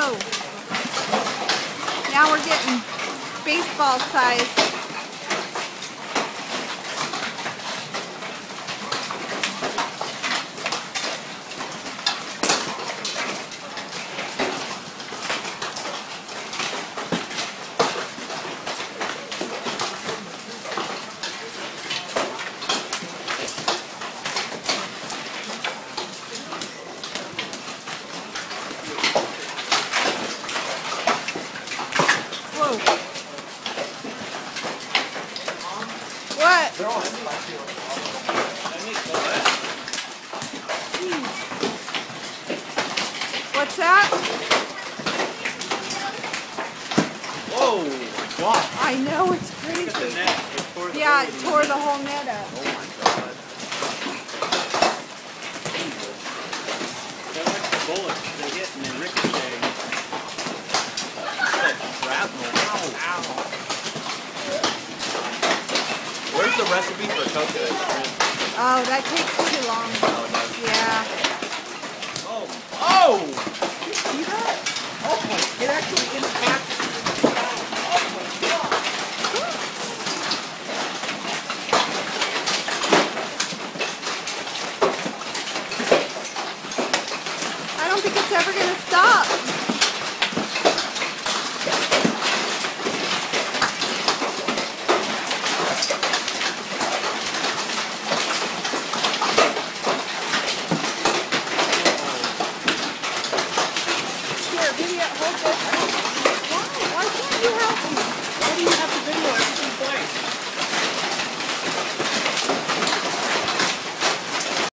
Whoa. Now we're getting baseball size. Whoa. What? What's that? Whoa! Wow! I know, it's crazy. Look at the net. Yeah, it tore the whole net up. Oh my god. They're like the bullets. They hit and they ricochet. It's like shrapnel. Ow! Where's the recipe for coconut shrimp? Oh, that takes too long. Oh, it does? Yeah. Oh! Oh! You see that? Oh my! It actually impacts. Oh my god! I don't think it's ever going to stop.